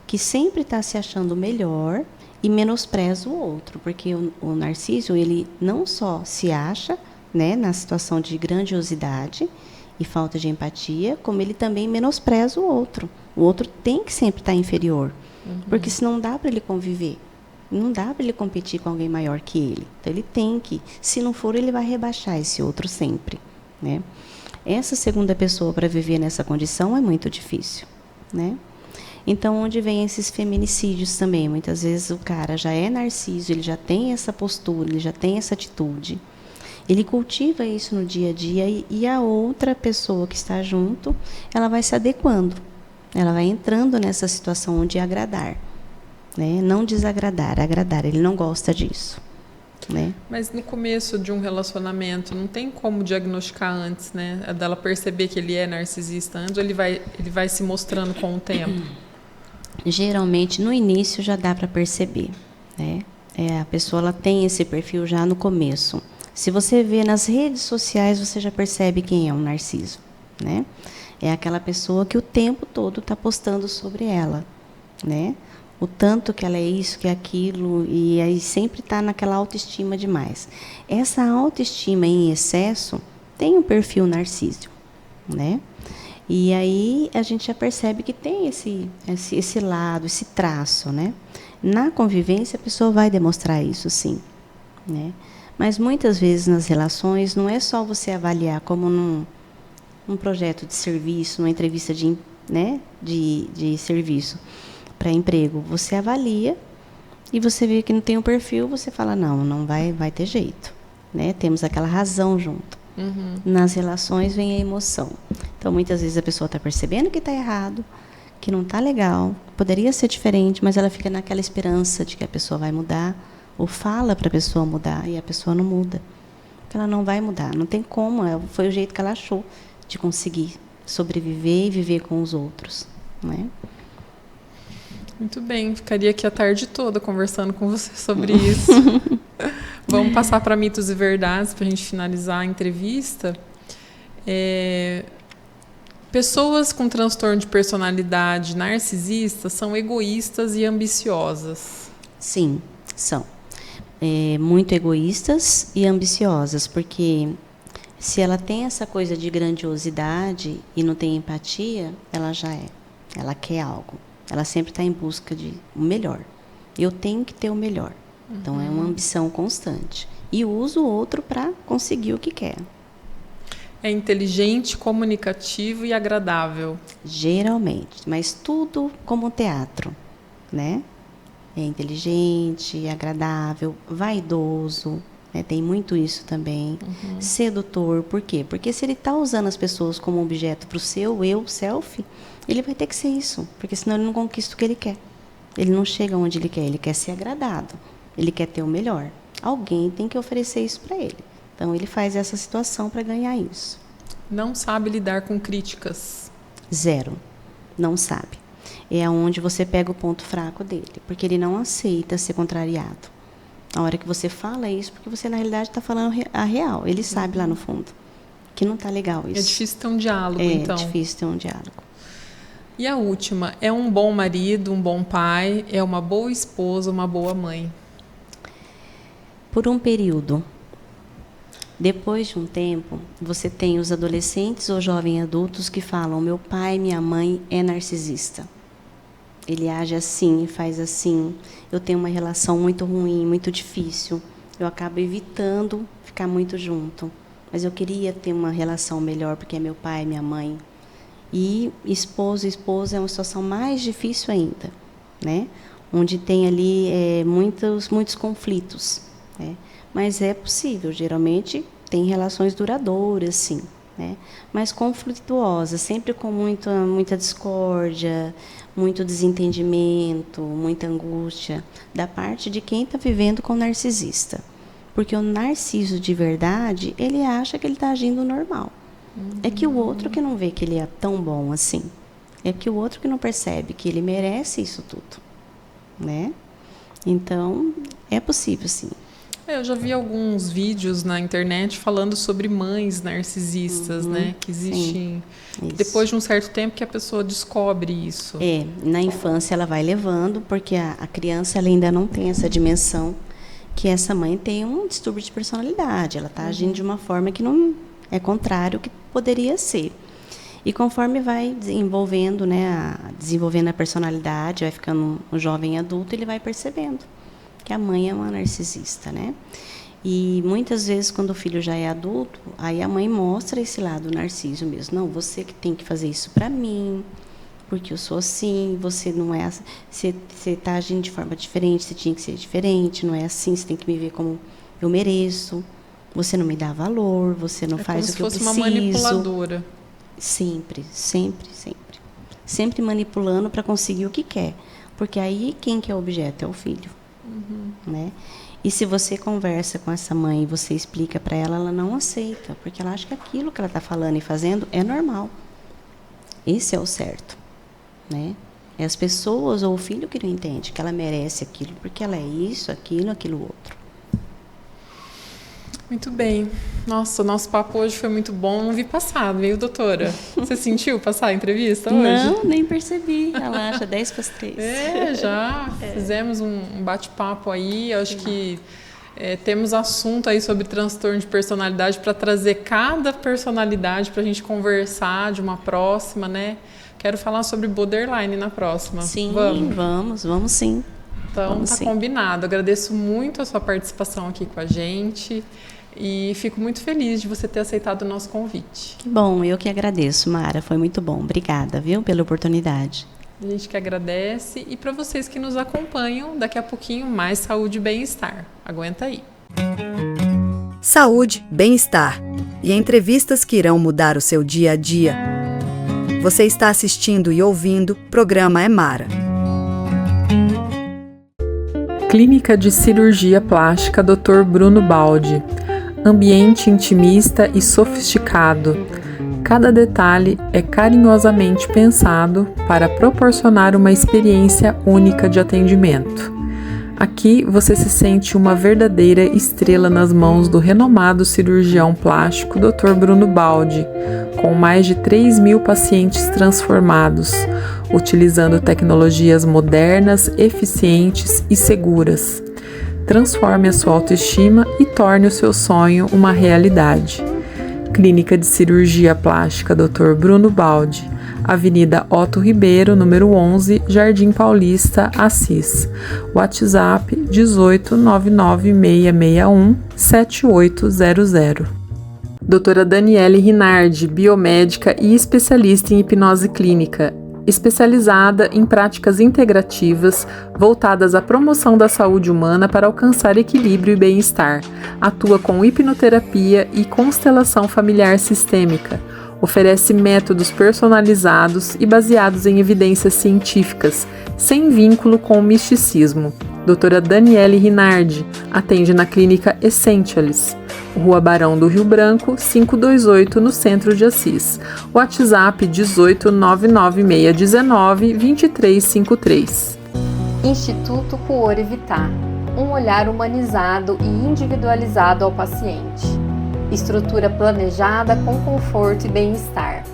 que sempre está se achando melhor e menospreza o outro, porque o narciso, ele não só se acha, né, na situação de grandiosidade e falta de empatia, como ele também menospreza o outro. O outro tem que sempre estar inferior, porque senão não dá para ele conviver. Não dá para ele competir com alguém maior que ele. Então, ele tem que, se não for, ele vai rebaixar esse outro sempre, né? Essa segunda pessoa para viver nessa condição é muito difícil, né? Então, onde vem esses feminicídios também? Muitas vezes o cara já é narciso, ele já tem essa postura, ele já tem essa atitude. Ele cultiva isso no dia a dia e a outra pessoa que está junto, ela vai se adequando. Ela vai entrando nessa situação de agradar. Né? Não desagradar, agradar. Ele não gosta disso. Né? Mas no começo de um relacionamento, não tem como diagnosticar antes, né? Dela perceber que ele é narcisista antes, ou ele vai se mostrando com o tempo? Geralmente, no início, já dá para perceber. Né? A pessoa ela tem esse perfil já no começo. Se você vê nas redes sociais, você já percebe quem é um narciso. Né? É aquela pessoa que o tempo todo está postando sobre ela. Né? O tanto que ela é isso, que é aquilo, e aí sempre está naquela autoestima demais. Essa autoestima em excesso tem um perfil narcísico. Né? E aí a gente já percebe que tem esse lado, esse traço. Né? Na convivência, a pessoa vai demonstrar isso, sim. Né? Mas muitas vezes nas relações não é só você avaliar como num projeto de serviço, numa entrevista de serviço para emprego. Você avalia e você vê que não tem um perfil, você fala, não vai ter jeito. Né? Temos aquela razão junto. Uhum. Nas relações vem a emoção. Então, muitas vezes a pessoa está percebendo que está errado, que não está legal, poderia ser diferente, mas ela fica naquela esperança de que a pessoa vai mudar, ou fala para a pessoa mudar, e a pessoa não muda. Ela não vai mudar, não tem como, foi o jeito que ela achou de conseguir sobreviver e viver com os outros. Né? Muito bem, ficaria aqui a tarde toda conversando com você sobre isso. Vamos passar para mitos e verdades para a gente finalizar a entrevista. Pessoas com transtorno de personalidade narcisista são egoístas e ambiciosas. Sim, são. Muito egoístas e ambiciosas, porque se ela tem essa coisa de grandiosidade e não tem empatia, ela já é. Ela quer algo. Ela sempre está em busca de o melhor. Eu tenho que ter o melhor. Uhum. Então, é uma ambição constante. E usa o outro para conseguir o que quer. É inteligente, comunicativo e agradável. Geralmente, mas tudo como teatro, né? É inteligente, agradável, vaidoso, né? Tem muito isso também. Uhum. Sedutor, por quê? Porque se ele está usando as pessoas como objeto para o seu eu, self, ele vai ter que ser isso, porque senão ele não conquista o que ele quer. Ele não chega onde ele quer ser agradado, ele quer ter o melhor. Alguém tem que oferecer isso para ele. Então, ele faz essa situação para ganhar isso. Não sabe lidar com críticas. Zero. Não sabe. É onde você pega o ponto fraco dele, porque ele não aceita ser contrariado. A hora que você fala isso, porque você, na realidade, está falando a real. Ele sabe lá no fundo que não está legal isso. É difícil ter um diálogo, então. É difícil ter um diálogo. E a última, é um bom marido, um bom pai, é uma boa esposa, uma boa mãe? Por um período. Depois de um tempo, você tem os adolescentes ou jovens adultos que falam: meu pai, minha mãe é narcisista. Ele age assim, faz assim. Eu tenho uma relação muito ruim, muito difícil. Eu acabo evitando ficar muito junto. Mas eu queria ter uma relação melhor, porque é meu pai, minha mãe. E esposa é uma situação mais difícil ainda, né? Onde tem ali muitos conflitos, né? Mas é possível, geralmente tem relações duradouras, sim, né? Mas conflituosas, sempre com muita discórdia, muito desentendimento, muita angústia da parte de quem está vivendo com o narcisista. Porque o narciso de verdade, ele acha que ele está agindo normal. É que o outro que não vê que ele é tão bom assim. É que o outro que não percebe que ele merece isso tudo, né? Então, é possível, sim. Eu já vi alguns vídeos na internet falando sobre mães narcisistas, né? Que existem depois de um certo tempo que a pessoa descobre isso. Na infância ela vai levando, porque a criança ela ainda não tem essa dimensão que essa mãe tem um distúrbio de personalidade. Ela está agindo de uma forma que não é contrário ao que poderia ser. E conforme vai desenvolvendo, né, desenvolvendo a personalidade, vai ficando um jovem adulto, ele vai percebendo que a mãe é uma narcisista, né? E muitas vezes, quando o filho já é adulto, aí a mãe mostra esse lado narciso mesmo. Não, você que tem que fazer isso para mim, porque eu sou assim, você não é assim, você está agindo de forma diferente, você tinha que ser diferente, não é assim, você tem que me ver como eu mereço, você não me dá valor, você não faz o que eu preciso. Como se fosse uma manipuladora. Sempre, sempre, sempre. Sempre manipulando para conseguir o que quer. Porque aí quem que é o objeto? É o filho. Né? E se você conversa com essa mãe e você explica para ela, ela não aceita, porque ela acha que aquilo que ela está falando e fazendo é normal. Esse é o certo. Né? É as pessoas ou o filho que não entende que ela merece aquilo, porque ela é isso, aquilo outro. Muito bem. Nossa, o nosso papo hoje foi muito bom. Não vi passar, viu, doutora? Você sentiu passar a entrevista hoje? Não, nem percebi. Ela acha 10 para as 3. Já fizemos um bate-papo aí. Eu acho que temos assunto aí sobre transtorno de personalidade para trazer cada personalidade para a gente conversar de uma próxima, né? Quero falar sobre borderline na próxima. Sim, vamos sim. Então, vamos, sim. Combinado. Agradeço muito a sua participação aqui com a gente e fico muito feliz de você ter aceitado o nosso convite. Que bom, eu que agradeço, Mara. Foi muito bom. Obrigada, viu, pela oportunidade. A gente que agradece. E para vocês que nos acompanham, daqui a pouquinho mais saúde e bem-estar. Aguenta aí. Saúde, bem-estar e entrevistas que irão mudar o seu dia a dia. Você está assistindo e ouvindo o programa Mara. Clínica de Cirurgia Plástica Dr. Bruno Baldi. Ambiente intimista e sofisticado. Cada detalhe é carinhosamente pensado para proporcionar uma experiência única de atendimento. Aqui você se sente uma verdadeira estrela nas mãos do renomado cirurgião plástico Dr. Bruno Baldi, com mais de 3.000 pacientes transformados, utilizando tecnologias modernas, eficientes e seguras. Transforme a sua autoestima e torne o seu sonho uma realidade. Clínica de Cirurgia Plástica Dr. Bruno Baldi, Avenida Otto Ribeiro, número 11, Jardim Paulista, Assis. WhatsApp 18996617800. Doutora Daniele Rinardi, biomédica e especialista em hipnose clínica, especializada em práticas integrativas voltadas à promoção da saúde humana para alcançar equilíbrio e bem-estar. Atua com hipnoterapia e constelação familiar sistêmica. Oferece métodos personalizados e baseados em evidências científicas, sem vínculo com o misticismo. Doutora Daniele Rinardi atende na Clínica Essentialis, Rua Barão do Rio Branco, 528, no centro de Assis. WhatsApp 18996192353. Instituto Cuore Vitar, um olhar humanizado e individualizado ao paciente. Estrutura planejada com conforto e bem-estar.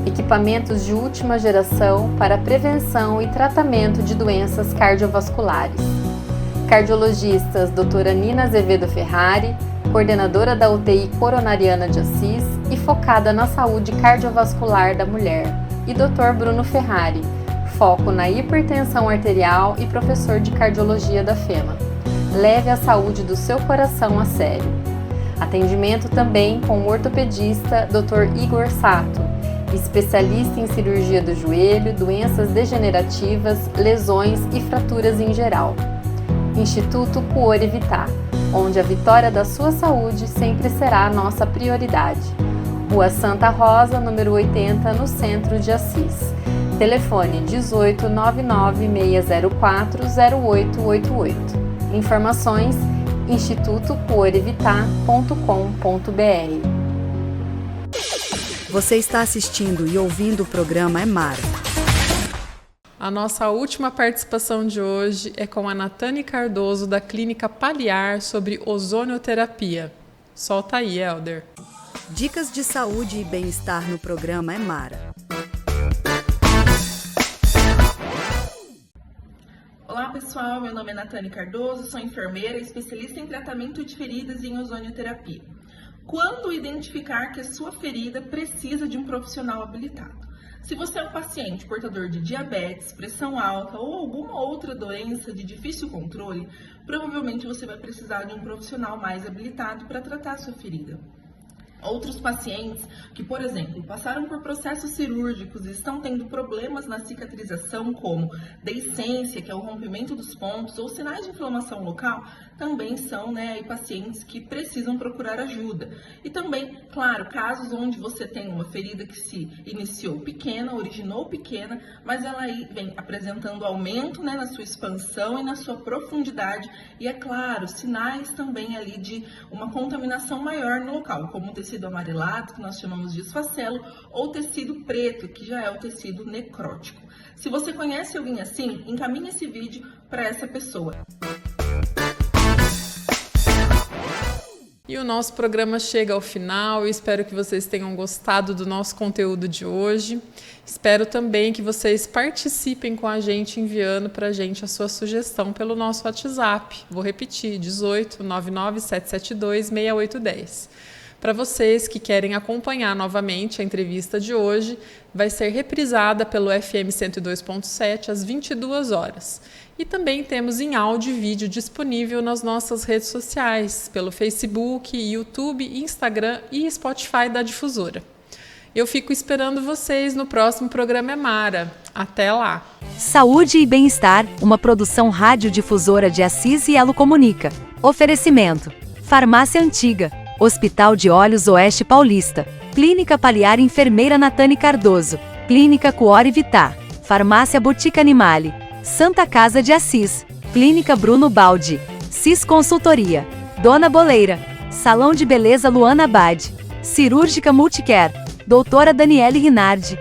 Equipamentos de última geração para prevenção e tratamento de doenças cardiovasculares. Cardiologistas Dra. Nina Azevedo Ferrari, coordenadora da UTI Coronariana de Assis e focada na saúde cardiovascular da mulher, e Dr. Bruno Ferrari, foco na hipertensão arterial e professor de cardiologia da FEMA. Leve a saúde do seu coração a sério. Atendimento também com o ortopedista Dr. Igor Sato, especialista em cirurgia do joelho, doenças degenerativas, lesões e fraturas em geral. Instituto Cuore Vitar, onde a vitória da sua saúde sempre será a nossa prioridade. Rua Santa Rosa, número 80, no centro de Assis. Telefone 18996040888. Informações institutocuorevitar.com.br. Você está assistindo e ouvindo o programa Mara. A nossa última participação de hoje é com a Natane Cardoso, da Clínica Paliar, sobre ozonioterapia. Solta aí, Helder. Dicas de saúde e bem-estar no programa Mara. Olá pessoal, meu nome é Natane Cardoso, sou enfermeira e especialista em tratamento de feridas e em ozonioterapia. Quando identificar que a sua ferida precisa de um profissional habilitado? Se você é um paciente portador de diabetes, pressão alta ou alguma outra doença de difícil controle, provavelmente você vai precisar de um profissional mais habilitado para tratar a sua ferida. Outros pacientes que, por exemplo, passaram por processos cirúrgicos e estão tendo problemas na cicatrização, como deiscência, que é o rompimento dos pontos, ou sinais de inflamação local, também são pacientes que precisam procurar ajuda. E também, claro, casos onde você tem uma ferida que se iniciou pequena, originou pequena, mas ela aí vem apresentando aumento na sua expansão e na sua profundidade. E é claro, sinais também ali de uma contaminação maior no local, como o tecido amarelado, que nós chamamos de esfacelo, ou tecido preto, que já é o tecido necrótico. Se você conhece alguém assim, encaminhe esse vídeo para essa pessoa. E o nosso programa chega ao final. Eu espero que vocês tenham gostado do nosso conteúdo de hoje. Espero também que vocês participem com a gente, enviando para a gente a sua sugestão pelo nosso WhatsApp. Vou repetir, 18 99 772 6810. Para vocês que querem acompanhar novamente a entrevista de hoje, vai ser reprisada pelo FM 102.7 às 22 horas. E também temos em áudio e vídeo disponível nas nossas redes sociais, pelo Facebook, YouTube, Instagram e Spotify da Difusora. Eu fico esperando vocês no próximo programa Mara. Até lá! Saúde e Bem-Estar, uma produção radiodifusora de Assis e Elo Comunica. Oferecimento: Farmácia Antiga, Hospital de Olhos Oeste Paulista, Clínica Paliar Enfermeira Natane Cardoso, Clínica Cuore Vitá, Farmácia Botica Animale, Santa Casa de Assis, Clínica Bruno Baldi, CIS Consultoria, Dona Boleira, Salão de Beleza Luana Abad, Cirúrgica Multicare, Doutora Daniele Rinardi,